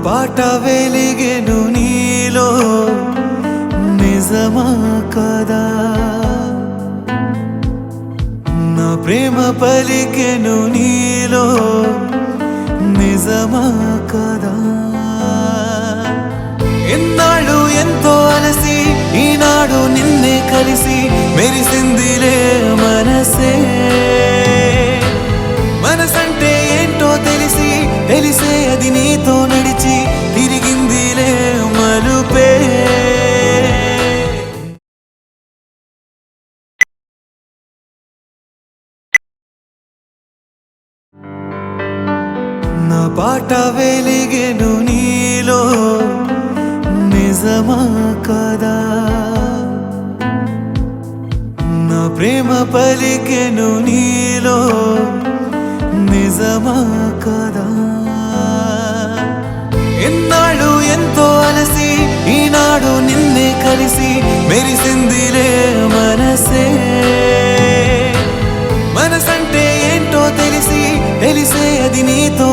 పాట వెలిగెను నీలో నిజమా కదా నా ప్రేమ పలికెను నీలో నిజమా కదా ఎన్నాళ్ళు ఎంతో అలసి ఈనాడు నిన్నే కలిసి మెరిసిందిలే మనసే మనసంటే ఏంటో తెలిసే అది నీతో నడిచి తిరిగిందిలే మలుపే నా పాట వెలిగెను నీలో నిజమా కదా నా ప్రేమ పలికెను నీలో నిజమా కదా ఎన్నాళ్ళు ఎంతో అలసి ఈనాడు నిన్నే కలిసి మెరిసిందిలే మనసే మనసంటే ఏంటో తెలిసే అది నీతో